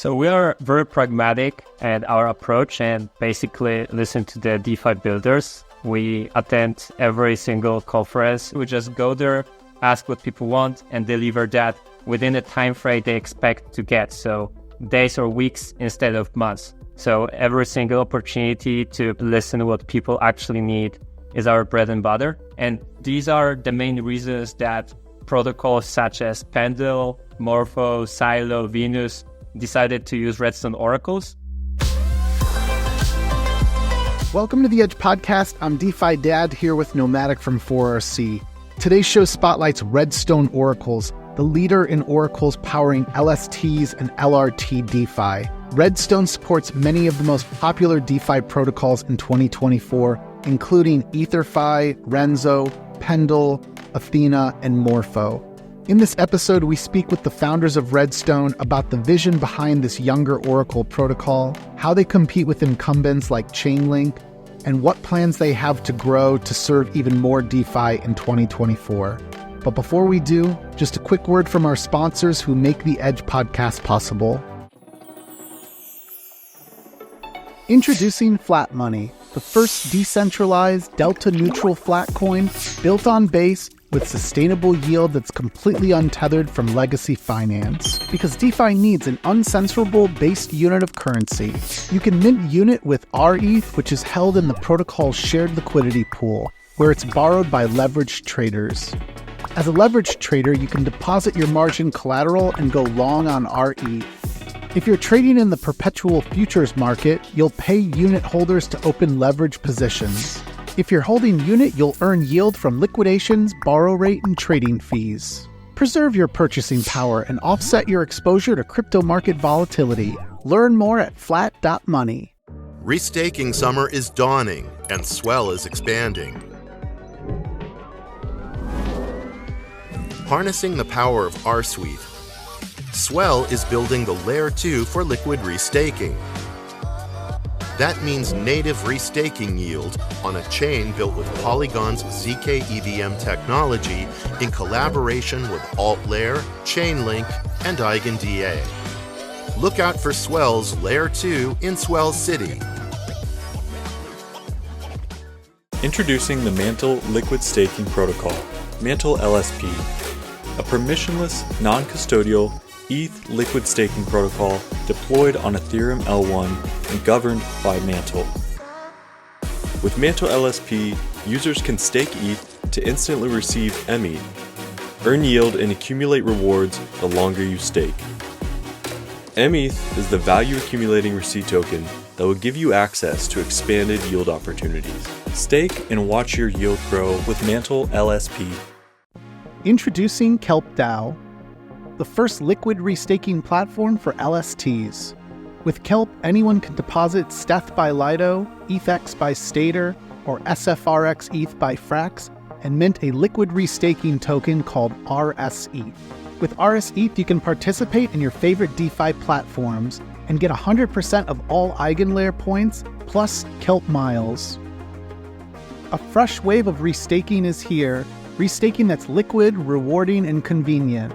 So we are very pragmatic at our approach and basically listen to the DeFi builders. We attend every single conference. We just go there, ask what people want, and deliver that within the time frame they expect to get. So days or weeks instead of months. So every single opportunity to listen to what people actually need is our bread and butter. And these are the main reasons that protocols such as Pendle, Morpho, Silo, Venus decided to use RedStone Oracles. Welcome to the Edge Podcast. I'm DeFi Dad here with Nomadic from 4RC. Today's show spotlights RedStone Oracles, the leader in oracles powering LSTs and LRT DeFi. RedStone supports many of the most popular DeFi protocols in 2024, including ether.fi, Renzo, Pendle, Athena, and Morpho. In this episode, we speak with the founders of RedStone about the vision behind this younger Oracle protocol, how they compete with incumbents like Chainlink, and what plans they have to grow to serve even more DeFi in 2024. But before we do, just a quick word from our sponsors who make the Edge podcast possible. Introducing Flat Money, the first decentralized, delta-neutral FLATCOIN built on Base with sustainable yield that's completely untethered from legacy finance. Because DeFi needs an uncensorable based unit of currency. You can mint unit with RETH, which is held in the protocol's shared liquidity pool, where it's borrowed by leveraged traders. As a leveraged trader, you can deposit your margin collateral and go long on RETH. If you're trading in the perpetual futures market, you'll pay unit holders to open leverage positions. If you're holding unit, you'll earn yield from liquidations, borrow rate, and trading fees. Preserve your purchasing power and offset your exposure to crypto market volatility. Learn more at flat.money. Restaking summer is dawning, and SWELL is expanding. Harnessing the power of RSWETH, SWELL is building the Layer 2 for liquid restaking. That means native restaking yield on a chain built with Polygon's ZK EVM technology in collaboration with AltLayer, Chainlink, and EigenDA. Look out for SWELL's Layer 2 in Swell City. Introducing the MANTLE liquid staking protocol, MANTLE LSP, a permissionless, non-custodial ETH liquid staking protocol deployed on Ethereum L1 and governed by MANTLE. With MANTLE LSP, users can stake ETH to instantly receive METH, earn yield and accumulate rewards the longer you stake. METH is the value accumulating receipt token that will give you access to expanded yield opportunities. Stake and watch your yield grow with MANTLE LSP. Introducing KELP DAO, the first liquid restaking platform for LSTs. With KELP, anyone can deposit STETH by Lido, ETHX by Stater, or SFRX ETH by Frax, and mint a liquid restaking token called RSETH. With RSETH, you can participate in your favorite DeFi platforms and get 100% of all EigenLayer points, plus KELP miles. A fresh wave of restaking is here, restaking that's liquid, rewarding, and convenient.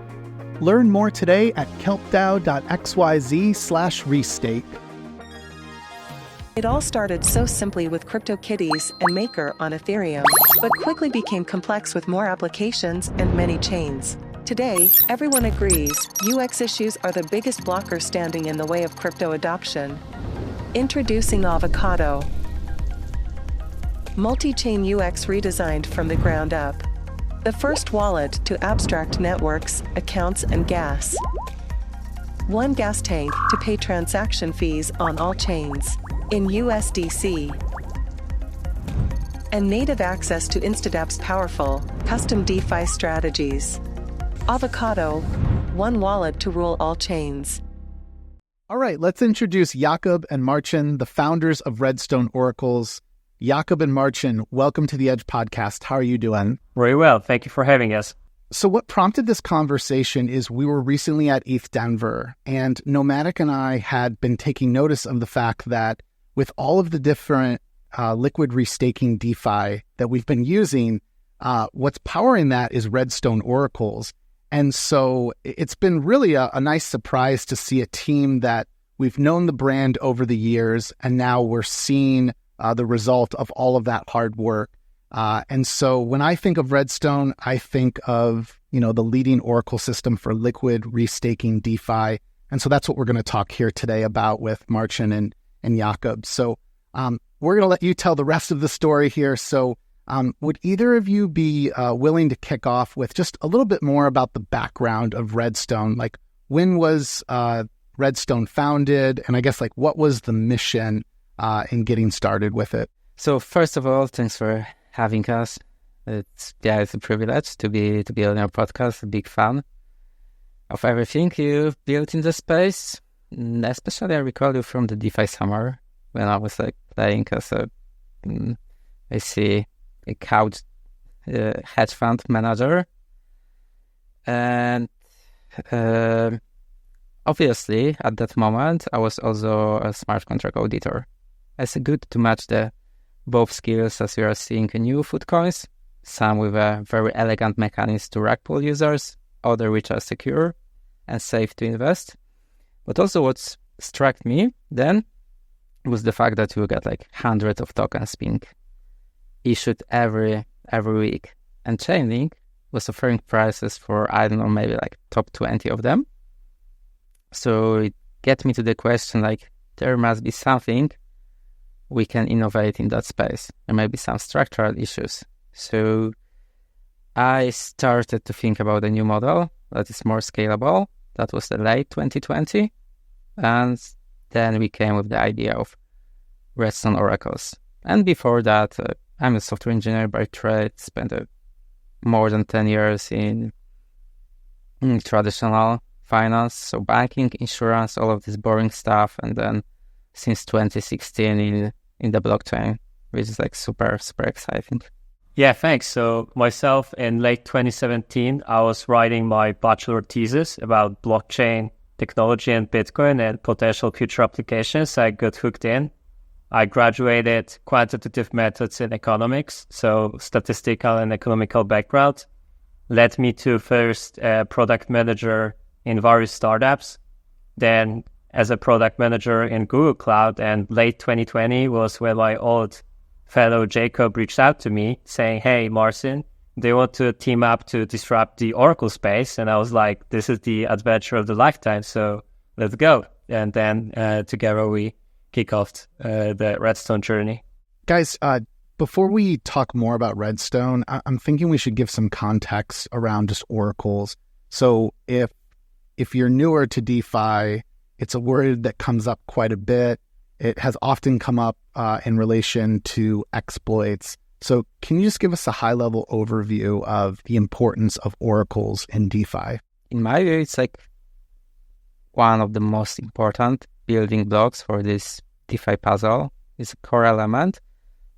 Learn more today at kelpdao.xyz/restake. It all started so simply with CryptoKitties and Maker on Ethereum, but quickly became complex with more applications and many chains. Today, everyone agrees UX issues are the biggest blocker standing in the way of crypto adoption. Introducing Avocado. Multi-chain UX redesigned from the ground up. The first wallet to abstract networks, accounts, and gas. One gas tank to pay transaction fees on all chains, in USDC. And native access to INSTADAPP's powerful, custom DeFi strategies. Avocado, one wallet to rule all chains. All right, let's introduce Jakub and Marcin, the founders of RedStone Oracles. Jakub and Marcin, welcome to the Edge Podcast. How are you doing? Very well. Thank you for having us. So what prompted this conversation is we were recently at ETH Denver, and Nomadic and I had been taking notice of the fact that with all of the different liquid restaking DeFi that we've been using, what's powering that is RedStone Oracles. And so it's been really a nice surprise to see a team that We've known the brand over the years, and now we're seeing the result of all of that hard work. And so when I think of RedStone, I think of, the leading Oracle system for liquid restaking DeFi. And so that's what we're going to talk here today about with Marcin and Jakub. So we're going to let you tell the rest of the story here. So would either of you be willing to kick off with just a little bit more about the background of RedStone? Like, when was RedStone founded? And I guess, like, what was the mission in getting started with it? So first of all, thanks for having us. It's a privilege to be on your podcast. A big fan of everything you've built in the space. Especially, I recall you from the DeFi summer when I was playing as a couch hedge fund manager, and obviously at that moment I was also a smart contract auditor. It's good to match the both skills, as we are seeing new food coins, some with a very elegant mechanism to rug pull users, other which are secure and safe to invest. But also what struck me then was the fact that you get hundreds of tokens being issued every week. And Chainlink was offering prices for, I don't know, maybe top 20 of them. So it gets me to the question, there must be something we can innovate in that space. There may be some structural issues. So I started to think about a new model that is more scalable. That was the late 2020. And then we came with the idea of RedStone Oracles. And before that, I'm a software engineer by trade, spent more than 10 years in traditional finance, so banking, insurance, all of this boring stuff. And then since 2016 in the blockchain, which is super, super exciting. Yeah, thanks. So myself, in late 2017, I was writing my bachelor thesis about blockchain technology and Bitcoin and potential future applications. I got hooked in. I graduated quantitative methods in economics, so statistical and economical background led me to first product manager in various startups, then as a product manager in Google Cloud. And late 2020 was when my old fellow Jakub reached out to me saying, "Hey, Marcin, they want to team up to disrupt the Oracle space." And I was like, this is the adventure of the lifetime, so let's go. And then together we kick off the RedStone journey. Guys, before we talk more about RedStone, I'm thinking we should give some context around just oracles. So if you're newer to DeFi, it's a word that comes up quite a bit. It has often come up in relation to exploits. So can you just give us a high-level overview of the importance of oracles in DeFi? In my view, it's one of the most important building blocks for this DeFi puzzle. It's a core element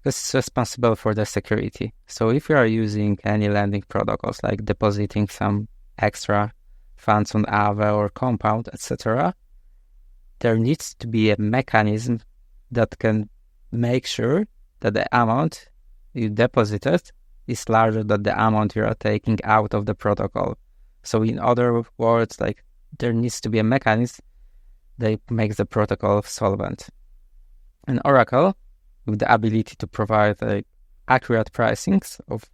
because it's responsible for the security. So if you are using any lending protocols, like depositing some extra funds on Aave or Compound, etc., there needs to be a mechanism that can make sure that the amount you deposited is larger than the amount you are taking out of the protocol. So in other words, there needs to be a mechanism that makes the protocol solvent. An Oracle, with the ability to provide accurate pricings of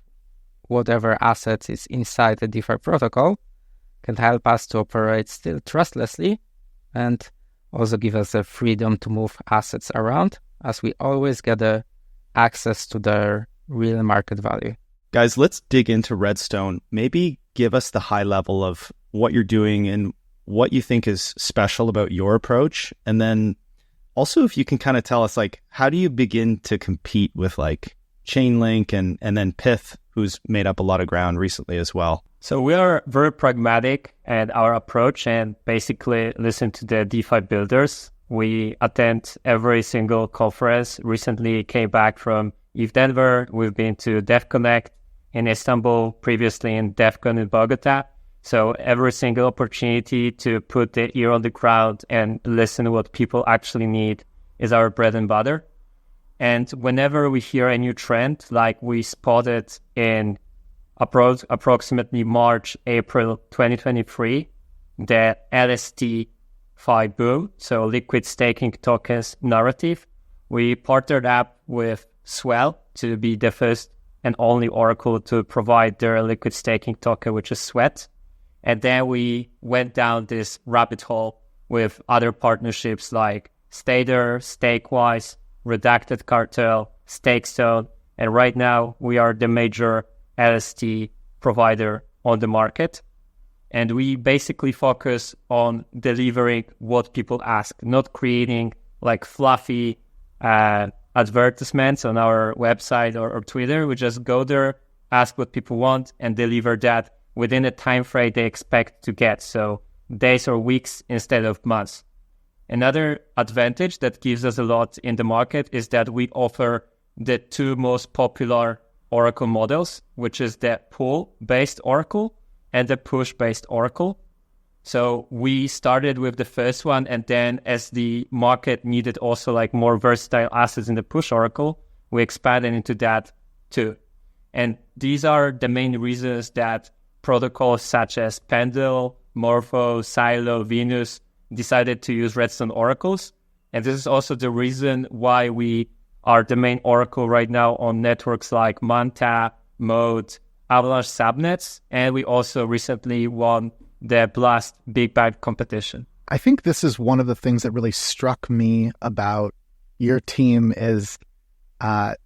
whatever asset is inside the DeFi protocol, can help us to operate still trustlessly and also give us the freedom to move assets around, as we always get the access to their real market value. Guys, let's dig into RedStone. Maybe give us the high level of what you're doing and what you think is special about your approach. And then also, if you can kind of tell us, how do you begin to compete with Chainlink and then Pyth, who's made up a lot of ground recently as well? So we are very pragmatic at our approach and basically listen to the DeFi builders. We attend every single conference. Recently came back from ETH Denver. We've been to DevConnect in Istanbul, previously in DevCon in Bogota. So every single opportunity to put the ear on the ground and listen to what people actually need is our bread and butter. And whenever we hear a new trend, like we spotted in approximately March, April 2023, the LSTFi LRTfi boom, so liquid staking tokens narrative, we partnered up with SWELL to be the first and only oracle to provide their liquid staking token, which is SWETH. And then we went down this rabbit hole with other partnerships like Stader, Stakewise, Redacted Cartel, Stakestone, and right now we are the major LST provider on the market. And we basically focus on delivering what people ask, not creating like fluffy advertisements on our website or Twitter. We just go there, ask what people want, and deliver that within a time frame they expect to get. So days or weeks instead of months. Another advantage that gives us a lot in the market is that we offer the two most popular Oracle models, which is the pull-based Oracle and the push-based Oracle. So we started with the first one, and then as the market needed also like more versatile assets in the push Oracle, we expanded into that too. And these are the main reasons that protocols such as Pendle, Morpho, Silo, Venus decided to use RedStone Oracles. And this is also the reason why we are the main Oracle right now on networks like Manta, Mode, Avalanche subnets, and we also recently won the Blast Big Bang competition. I think this is one of the things that really struck me about your team is the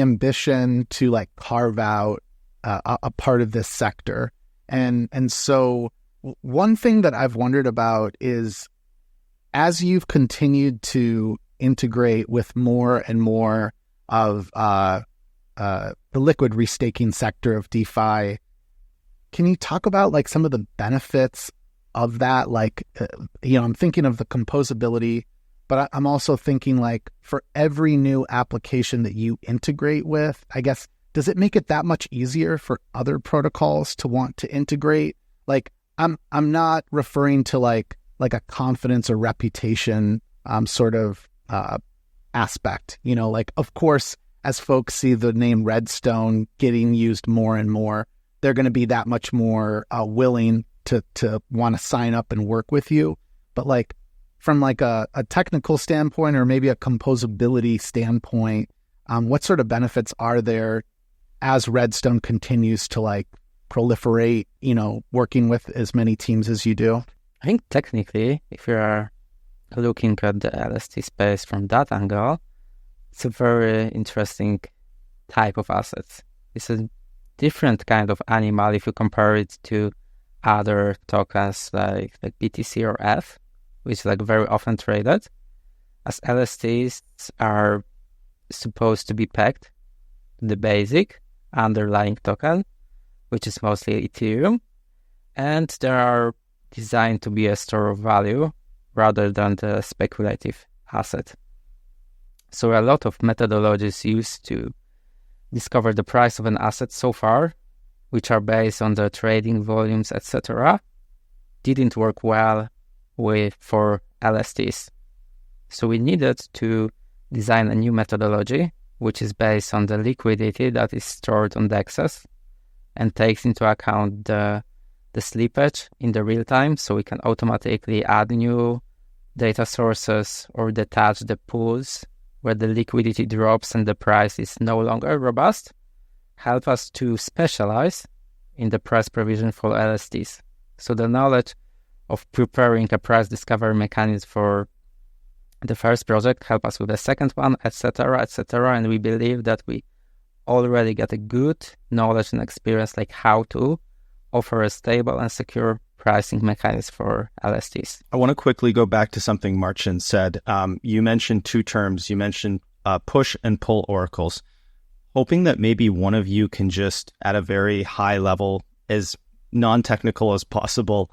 ambition to like carve out a part of this sector. And so one thing that I've wondered about is as you've continued to integrate with more and more of the liquid restaking sector of DeFi, can you talk about like some of the benefits of that? Like, I'm thinking of the composability, but I'm also thinking like for every new application that you integrate with, I guess, does it make it that much easier for other protocols to want to integrate? Like, I'm not referring to like a confidence or reputation sort of aspect, like, of course, as folks see the name RedStone getting used more and more, they're going to be that much more willing to want to sign up and work with you. But like from like a technical standpoint or maybe a composability standpoint, what sort of benefits are there as RedStone continues to like proliferate, working with as many teams as you do? I think technically, if you are looking at the LST space from that angle, it's a very interesting type of assets. It's a different kind of animal if you compare it to other tokens like BTC or ETH, which is like very often traded, as LSTs are supposed to be pegged to the basic underlying token, which is mostly Ethereum, and they are designed to be a store of value rather than the speculative asset. So a lot of methodologies used to discover the price of an asset so far, which are based on the trading volumes, etc., didn't work well for LSTs. So we needed to design a new methodology, which is based on the liquidity that is stored on DEXs and takes into account the slippage in the real time, so we can automatically add new data sources or detach the pools where the liquidity drops and the price is no longer robust, help us to specialize in the price provision for LSTs. So the knowledge of preparing a price discovery mechanism for the first project help us with the second one, etc., and we believe that we already get a good knowledge and experience like how to offer a stable and secure pricing mechanism for LSTs. I want to quickly go back to something Marcin said. You mentioned two terms. You mentioned push and pull oracles. Hoping that maybe one of you can just, at a very high level, as non-technical as possible,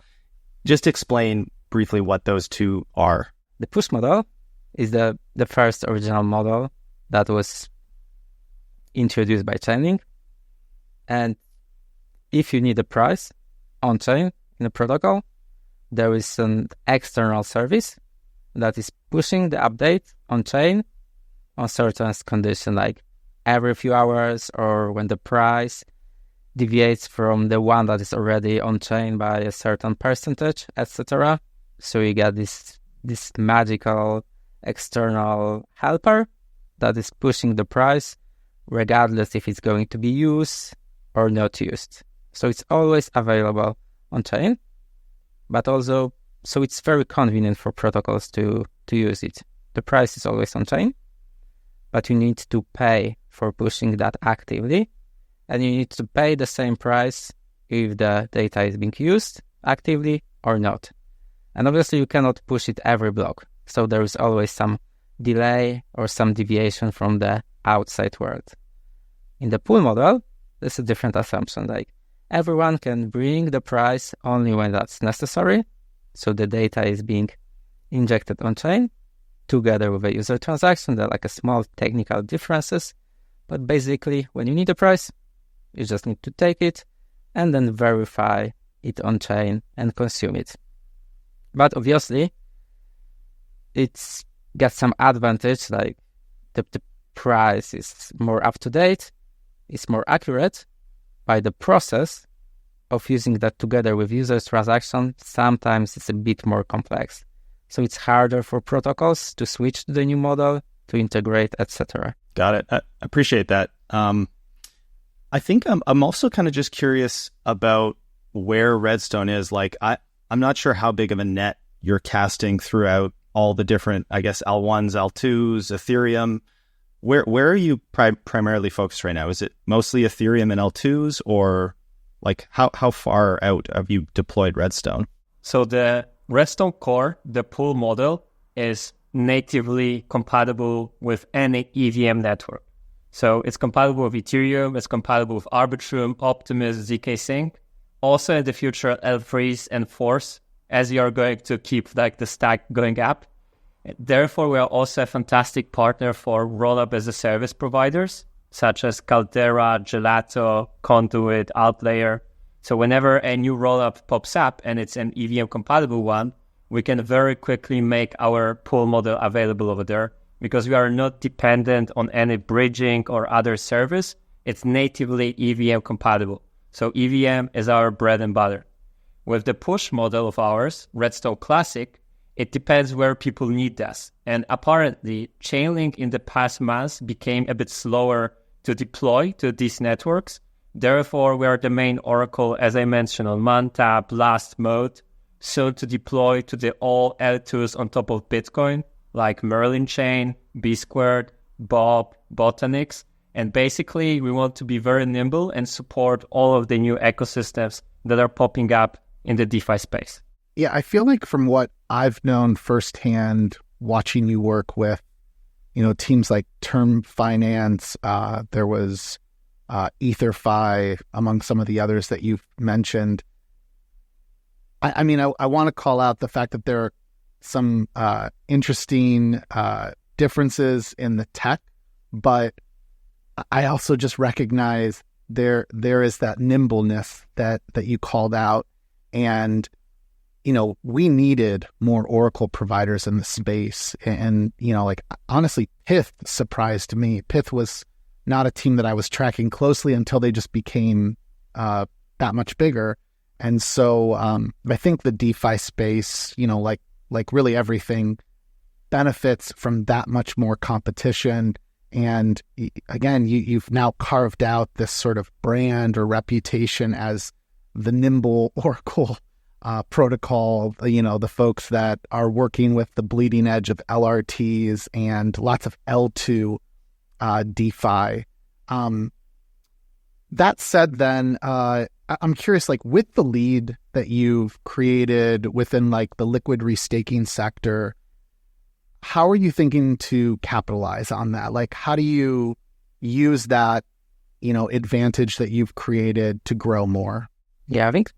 just explain briefly what those two are. The push model is the first original model that was introduced by Chainlink. And if you need a price on-chain in a protocol, there is an external service that is pushing the update on-chain on certain conditions, like every few hours or when the price deviates from the one that is already on-chain by a certain percentage, etc. So you get this magical external helper that is pushing the price regardless if it's going to be used or not used. So it's always available on chain, but also so it's very convenient for protocols to use it. The price is always on chain, but you need to pay for pushing that actively, and you need to pay the same price if the data is being used actively or not. And obviously you cannot push it every block, so there is always some delay or some deviation from the outside world. In the pool model, there's a different assumption, like everyone can bring the price only when that's necessary, so the data is being injected on chain together with a user transaction. There are like a small technical differences, but basically when you need a price, you just need to take it and then verify it on chain and consume it. But obviously, it's got some advantage, like the price is more up to date, it's more accurate, by the process of using that together with user transaction, sometimes it's a bit more complex. So it's harder for protocols to switch to the new model, to integrate, etc. Got it. I appreciate that. I think I'm also kind of just curious about where RedStone is. Like, I'm not sure how big of a net you're casting throughout all the different, I guess, L1s, L2s, Ethereum. Where are you primarily focused right now? Is it mostly Ethereum and L2s, or like how far out have you deployed RedStone? So the RedStone core, the pool model, is natively compatible with any EVM network. So it's compatible with Ethereum, it's compatible with Arbitrum, Optimus, ZK Sync. Also in the future, L3s and Force, as you are going to keep like the stack going up. Therefore, we are also a fantastic partner for rollup as a service providers, such as Caldera, Gelato, Conduit, Outlayer. So whenever a new rollup pops up and it's an EVM compatible one, we can very quickly make our pool model available over there because we are not dependent on any bridging or other service. It's natively EVM compatible. So EVM is our bread and butter. With the push model of ours, RedStone Classic, it depends where people need us. And apparently, Chainlink in the past months became a bit slower to deploy to these networks. Therefore, we are the main oracle, as I mentioned, on MANTLE, Blast Mode, soon to deploy to the all L2s on top of Bitcoin, like Merlin Chain, B Squared, Bob, Botanix. And basically, we want to be very nimble and support all of the new ecosystems that are popping up in the DeFi space. Yeah, I feel like from what I've known firsthand, watching you work with, teams like Term Finance, there was EtherFi, among some of the others that you've mentioned. I want to call out the fact that there are some interesting differences in the tech, but I also just recognize there is that nimbleness that you called out, and we needed more Oracle providers in the space. And, honestly, Pith surprised me. Pith was not a team that I was tracking closely until they just became that much bigger. And so I think the DeFi space, like really everything, benefits from that much more competition. And again, you've now carved out this sort of brand or reputation as the nimble Oracle protocol, the folks that are working with the bleeding edge of LRTs and lots of L2 DeFi. That said, then, I'm curious, like with the lead that you've created within like the liquid restaking sector, how are you thinking to capitalize on that? Like, how do you use that, advantage that you've created to grow more? Yeah, I think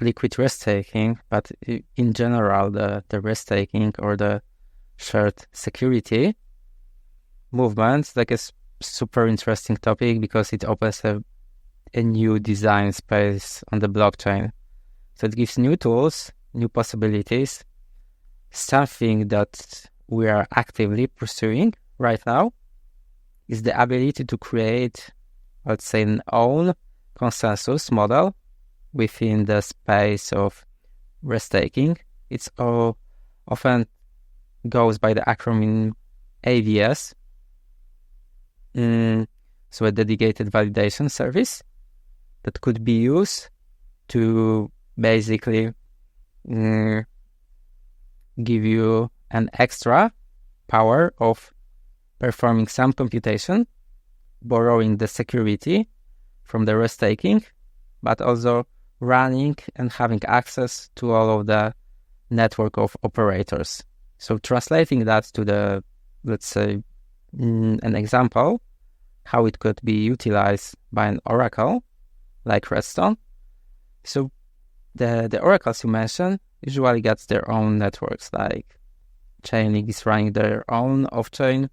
liquid restaking, but in general, the restaking or the shared security movement, like a super interesting topic because it opens a new design space on the blockchain. So it gives new tools, new possibilities. Something that we are actively pursuing right now is the ability to create, let's say, an own consensus model within the space of restaking. It's all often goes by the acronym AVS. So a dedicated validation service that could be used to basically give you an extra power of performing some computation, borrowing the security from the restaking, but also running and having access to all of the network of operators. So translating that to the, let's say, an example, how it could be utilized by an oracle like RedStone. So the oracles you mentioned usually gets their own networks, like Chainlink is running their own off-chain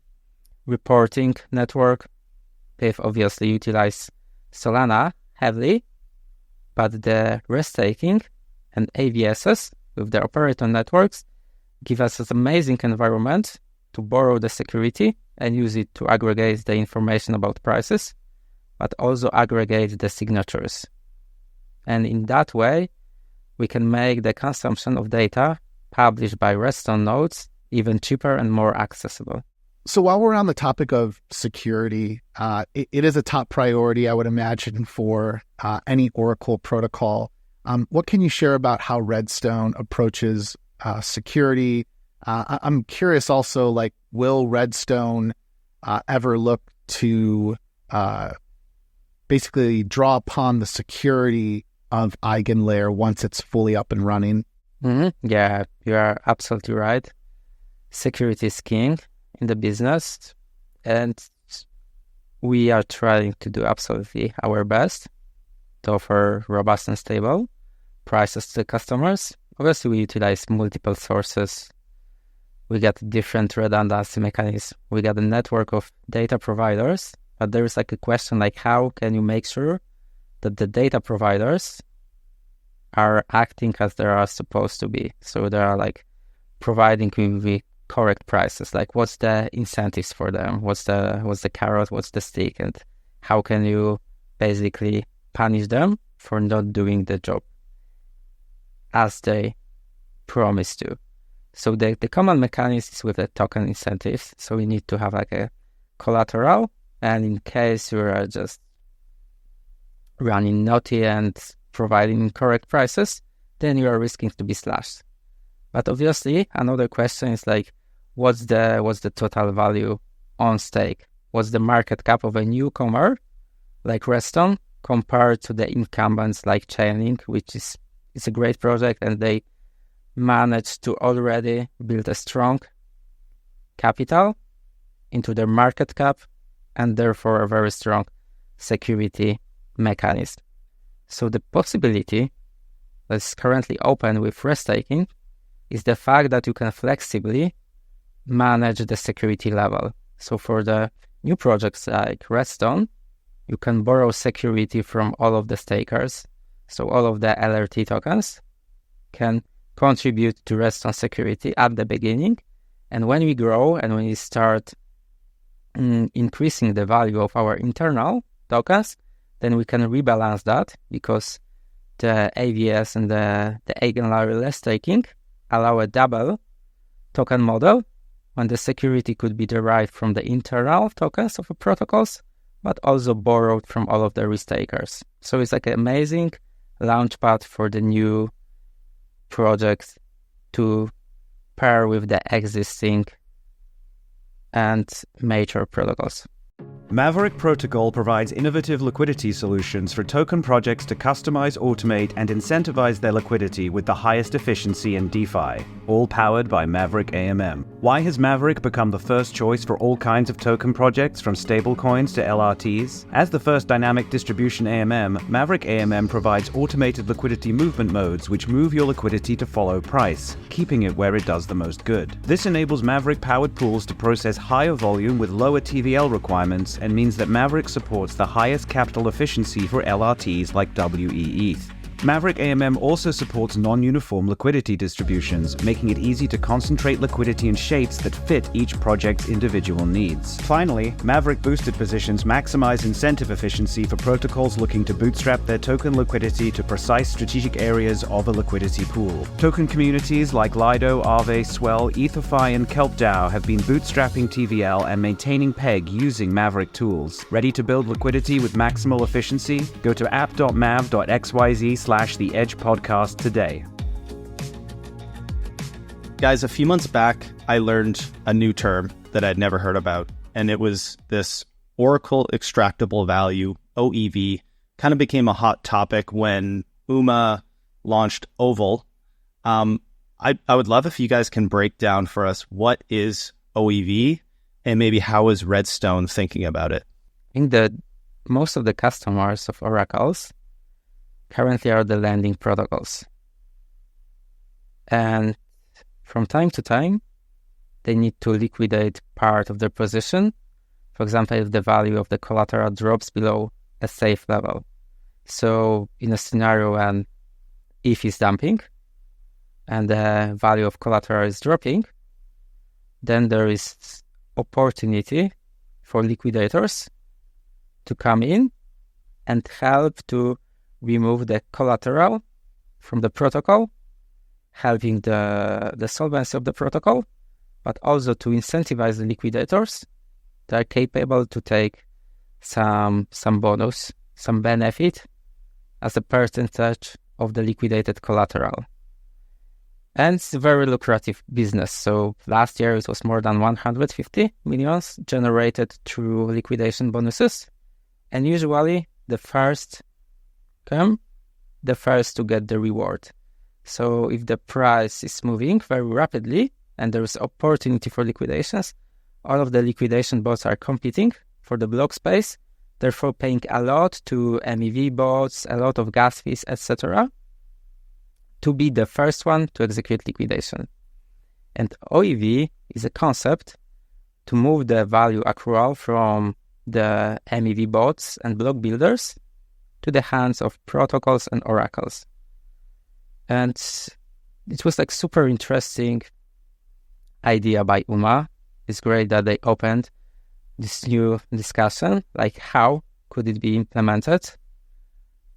reporting network. They've obviously utilized Solana heavily, but the restaking and AVSs with the operator networks give us this amazing environment to borrow the security and use it to aggregate the information about prices, but also aggregate the signatures. And in that way, we can make the consumption of data published by RedStone nodes even cheaper and more accessible. So while we're on the topic of security, it is a top priority, I would imagine, for any Oracle protocol. What can you share about how RedStone approaches security? I'm curious also, like, will RedStone ever look to basically draw upon the security of EigenLayer once it's fully up and running? Yeah, you are absolutely right. Security is king in the business, and we are trying to do absolutely our best to offer robust and stable prices to the customers. Obviously, we utilize multiple sources. We got different redundancy mechanisms. We got a network of data providers, but there is like a question like, how can you make sure that the data providers are acting as they are supposed to be? So they are like providing you the correct prices. Like, what's the incentives for them? What's the carrot? What's the stick? And how can you basically punish them for not doing the job as they promised to? So the common mechanism is with the token incentives. So we need to have like a collateral, and in case you are just running naughty and providing incorrect prices, then you are risking to be slashed. But obviously, another question is like, what's the total value on stake? What's the market cap of a newcomer like RedStone compared to the incumbents like Chainlink, which is a great project, and they managed to already build a strong capital into their market cap and therefore a very strong security mechanism. So the possibility that's currently open with restaking is the fact that you can flexibly manage the security level. So for the new projects like RedStone, you can borrow security from all of the stakers. So all of the LRT tokens can contribute to RedStone security at the beginning. And when we grow and when we start increasing the value of our internal tokens, then we can rebalance that, because the AVS and the EigenLayer restaking allow a double token model when the security could be derived from the internal tokens of the protocols, but also borrowed from all of the restakers. So it's like an amazing launchpad for the new projects to pair with the existing and major protocols. Maverick Protocol provides innovative liquidity solutions for token projects to customize, automate, and incentivize their liquidity with the highest efficiency in DeFi, all powered by Maverick AMM. Why has Maverick become the first choice for all kinds of token projects, from stablecoins to LRTs? As the first dynamic distribution AMM, Maverick AMM provides automated liquidity movement modes which move your liquidity to follow price, keeping it where it does the most good. This enables Maverick-powered pools to process higher volume with lower TVL requirements, and means that Maverick supports the highest capital efficiency for LRTs like WEETH. Maverick AMM also supports non-uniform liquidity distributions, making it easy to concentrate liquidity in shapes that fit each project's individual needs. Finally, Maverick boosted positions maximize incentive efficiency for protocols looking to bootstrap their token liquidity to precise strategic areas of a liquidity pool. Token communities like Lido, Aave, Swell, EtherFi, and KELP DAO have been bootstrapping TVL and maintaining PEG using Maverick tools. Ready to build liquidity with maximal efficiency? Go to app.mav.xyz/The Edge Podcast today. Guys, a few months back, I learned a new term that I'd never heard about, and it was this Oracle Extractable Value, OEV. Kind of became a hot topic when UMA launched Oval. I would love if you guys can break down for us what is OEV and maybe how is RedStone thinking about it. I think that most of the customers of Oracles currently are the lending protocols. And from time to time, they need to liquidate part of their position. For example, if the value of the collateral drops below a safe level. So in a scenario when ETH is dumping and the value of collateral is dropping, then there is opportunity for liquidators to come in and help to remove the collateral from the protocol, helping the solvency of the protocol, but also to incentivize the liquidators that are capable to take some bonus, some benefit as a percentage of the liquidated collateral. And it's a very lucrative business. So last year it was more than 150 millions generated through liquidation bonuses. And usually the first to get the reward. So if the price is moving very rapidly and there is opportunity for liquidations, all of the liquidation bots are competing for the block space, therefore paying a lot to MEV bots, a lot of gas fees, etc., to be the first one to execute liquidation. And OEV is a concept to move the value accrual from the MEV bots and block builders to the hands of protocols and oracles. And it was like super interesting idea by UMA. It's great that they opened this new discussion, like how could it be implemented?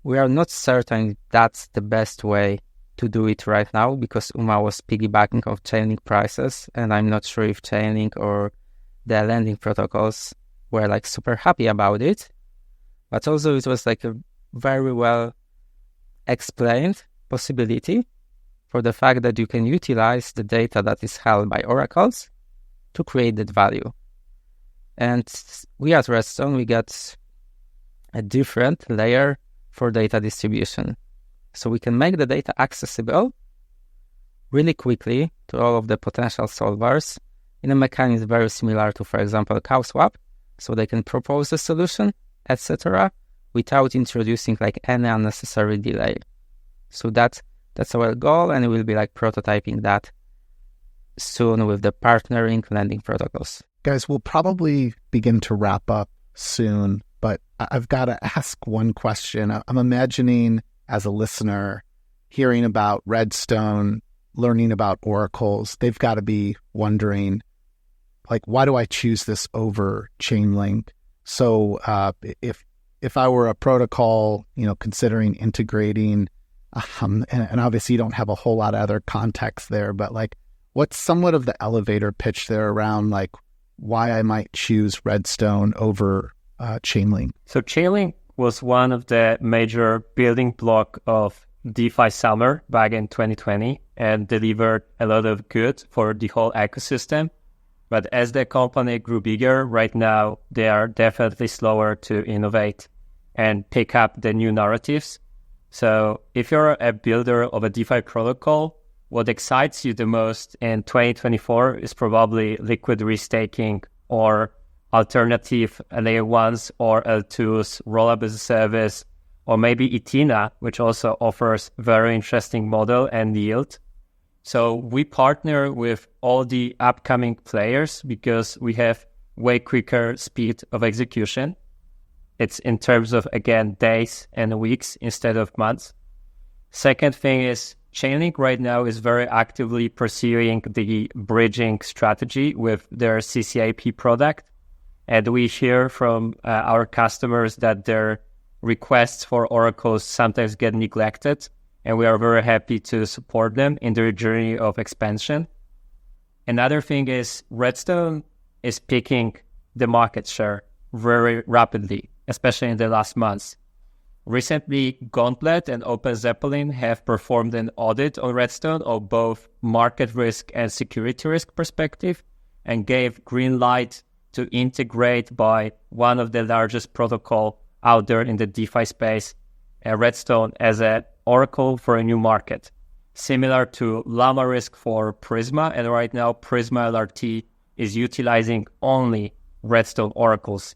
We are not certain that's the best way to do it right now because UMA was piggybacking off Chainlink prices, and I'm not sure if Chainlink or the lending protocols were like super happy about it. But also it was like a very well explained possibility for the fact that you can utilize the data that is held by oracles to create that value. And we at RedStone, we got a different layer for data distribution. So we can make the data accessible really quickly to all of the potential solvers in a mechanism very similar to, for example, CowSwap. So they can propose a solution, etc., without introducing like any unnecessary delay. So that's our goal, and we'll be like prototyping that soon with the partnering lending protocols. Guys, we'll probably begin to wrap up soon, but I've got to ask one question. I'm imagining as a listener hearing about RedStone, learning about oracles, they've got to be wondering, like, why do I choose this over Chainlink? So if I were a protocol, considering integrating, and obviously you don't have a whole lot of other context there, but like, what's somewhat of the elevator pitch there around like why I might choose RedStone over Chainlink? So Chainlink was one of the major building block of DeFi summer back in 2020 and delivered a lot of good for the whole ecosystem. But as the company grew bigger, right now they are definitely slower to innovate and pick up the new narratives. So if you're a builder of a DeFi protocol, what excites you the most in 2024 is probably liquid restaking or alternative layer 1s or L2s, rollup as a service, or maybe Ethereum, which also offers very interesting model and yield. So we partner with all the upcoming players because we have way quicker speed of execution. It's in terms of, again, days and weeks instead of months. Second thing is Chainlink right now is very actively pursuing the bridging strategy with their CCIP product. And we hear from our customers that their requests for oracles sometimes get neglected. And we are very happy to support them in their journey of expansion. Another thing is RedStone is picking the market share very rapidly, especially in the last months. Recently, Gauntlet and Open Zeppelin have performed an audit on RedStone of both market risk and security risk perspective and gave green light to integrate by one of the largest protocol out there in the DeFi space, RedStone as an oracle for a new market, similar to Llama Risk for Prisma. And right now, Prisma LRT is utilizing only RedStone oracles.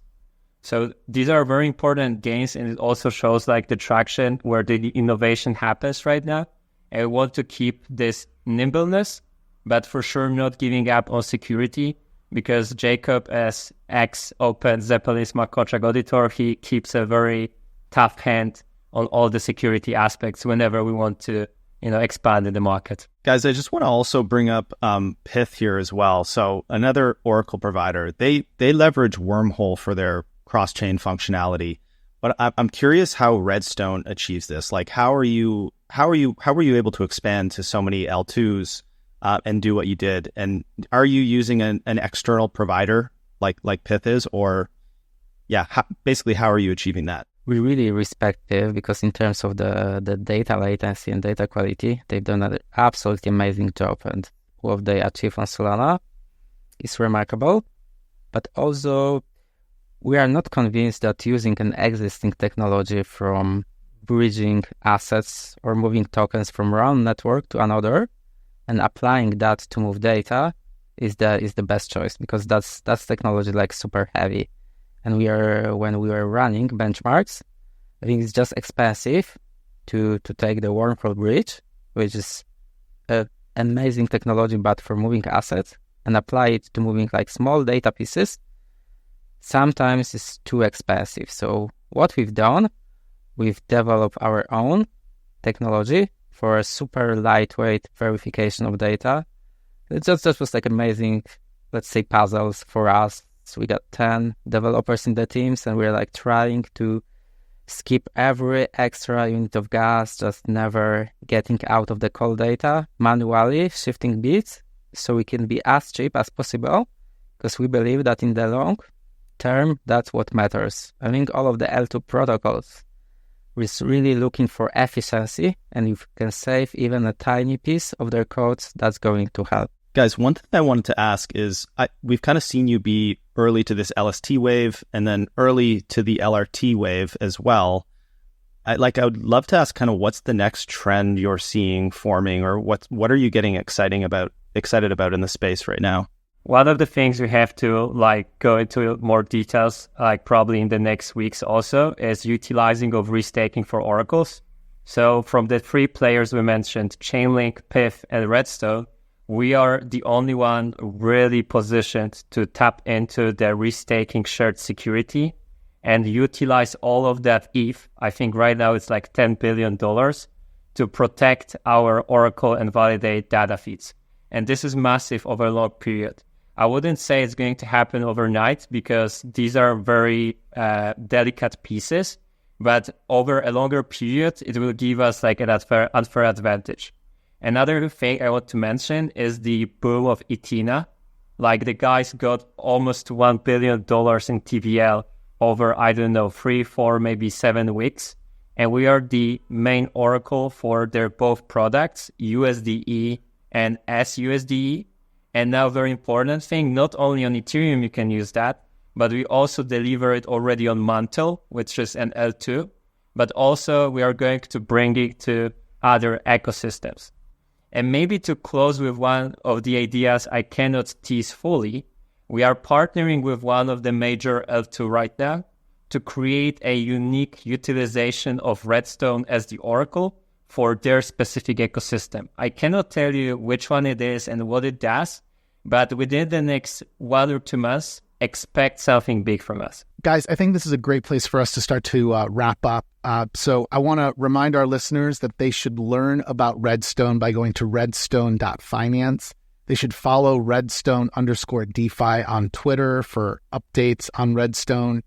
So these are very important gains, and it also shows like the traction where the innovation happens right now. And we want to keep this nimbleness, but for sure not giving up on security, because Jakub, as ex-Open Zeppelin smart contract auditor, he keeps a very tough hand on all the security aspects whenever we want to, expand in the market. Guys, I just want to also bring up Pyth here as well. So another Oracle provider, they leverage Wormhole for their cross-chain functionality. But I'm curious how RedStone achieves this. Like, how were you able to expand to so many L2s and do what you did? And are you using an external provider like Pyth is, or basically how are you achieving that? We really respect Pyth because in terms of the data latency and data quality, they've done an absolutely amazing job, and what they achieve on Solana is remarkable. But also, we are not convinced that using an existing technology from bridging assets or moving tokens from one network to another and applying that to move data is the best choice, because that's technology like super heavy. And when we were running benchmarks, I think it's just expensive to take the Wormhole bridge, which is an amazing technology, but for moving assets, and apply it to moving like small data pieces, sometimes it's too expensive. So what we've done, we've developed our own technology for a super lightweight verification of data. It just was like amazing, let's say, puzzles for us. So we got 10 developers in the teams, and we're like trying to skip every extra unit of gas, just never getting out of the cold data, manually shifting bits so we can be as cheap as possible, because we believe that in the long term, that's what matters. I think all of the L2 protocols is really looking for efficiency, and if you can save even a tiny piece of their codes, that's going to help. Guys, one thing I wanted to ask is, we've kind of seen you be early to this LST wave and then early to the LRT wave as well. I would love to ask kind of what's the next trend you're seeing forming, or what are you getting excited about in the space right now? One of the things we have to go into more details, probably in the next weeks also, is utilizing of restaking for oracles. So from the three players we mentioned, Chainlink, Pyth, and RedStone, we are the only one really positioned to tap into the restaking shared security and utilize all of that ETH. I think right now it's like $10 billion to protect our oracle and validate data feeds. And this is massive over a long period. I wouldn't say it's going to happen overnight, because these are very delicate pieces, but over a longer period, it will give us like an unfair advantage. Another thing I want to mention is the boom of Ethena. Like, the guys got almost $1 billion in TVL over, 3, 4, maybe 7 weeks. And we are the main oracle for their both products, USDE and SUSDE. And now, very important thing, not only on Ethereum you can use that, but we also deliver it already on MANTLE, which is an L2. But also we are going to bring it to other ecosystems. And maybe to close with one of the ideas I cannot tease fully, we are partnering with one of the major L2 right now to create a unique utilization of RedStone as the oracle for their specific ecosystem. I cannot tell you which one it is and what it does, but within the next 1 or 2 months, expect something big from us. Guys, I think this is a great place for us to start to wrap up. So I want to remind our listeners that they should learn about RedStone by going to redstone.finance. They should follow RedStone_DeFi on Twitter for updates on RedStone.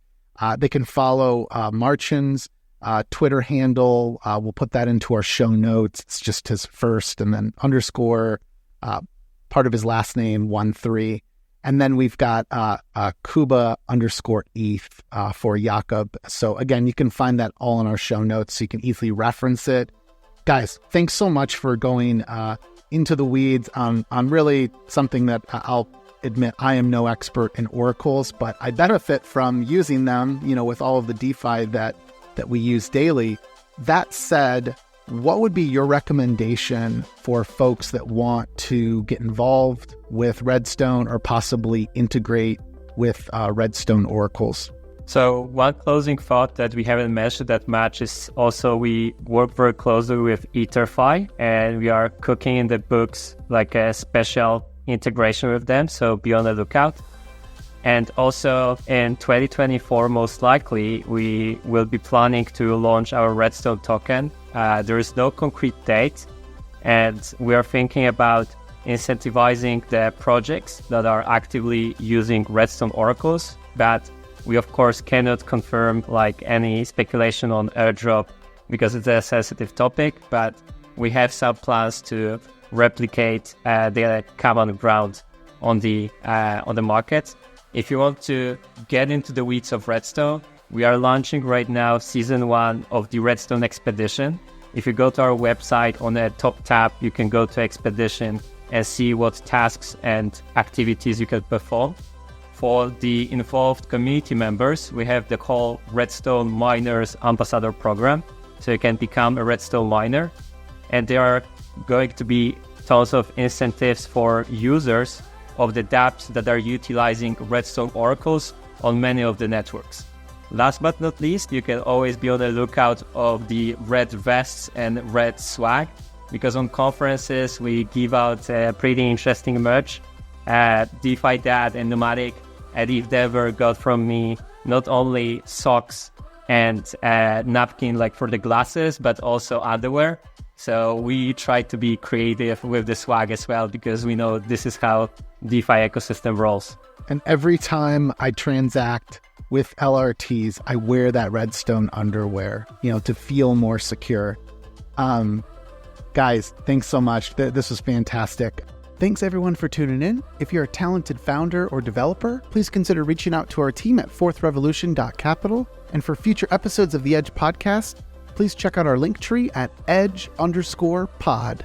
They can follow Marcin's Twitter handle. We'll put that into our show notes. It's just his first and then underscore, part of his last name, 13. And then we've got Kuba_ETH for Jakub. So again, you can find that all in our show notes so you can easily reference it. Guys, thanks so much for going into the weeds on really something that I'll admit I am no expert in oracles, but I benefit from using them, with all of the DeFi that we use daily. That said, what would be your recommendation for folks that want to get involved with RedStone or possibly integrate with RedStone Oracles? So one closing thought that we haven't mentioned that much is also we work very closely with ether.fi, and we are cooking in the books like a special integration with them, so be on the lookout. And also in 2024, most likely, we will be planning to launch our RedStone token. There is no concrete date, and we are thinking about incentivizing the projects that are actively using RedStone Oracles, but we of course cannot confirm any speculation on airdrop because it's a sensitive topic, but we have some plans to replicate the common ground on the market. If you want to get into the weeds of RedStone, we are launching right now Season 1 of the RedStone Expedition. If you go to our website, on the top tab, you can go to Expedition and see what tasks and activities you can perform. For the involved community members, we have the whole RedStone Miners Ambassador Program, so you can become a RedStone miner. And there are going to be tons of incentives for users of the dApps that are utilizing RedStone Oracles on many of the networks. Last but not least, you can always be on the lookout of the Red Vests and Red Swag, because on conferences we give out pretty interesting merch. DeFi Dad and Nomadic at ETH got from me not only socks and napkin for the glasses, but also underwear. So we try to be creative with the swag as well, because we know this is how DeFi ecosystem rolls. And every time I transact with LRTs, I wear that RedStone underwear, to feel more secure. Guys, thanks so much. This was fantastic. Thanks everyone for tuning in. If you're a talented founder or developer, please consider reaching out to our team at fourthrevolution.capital. And for future episodes of the Edge podcast, please check out our link tree at edge_pod.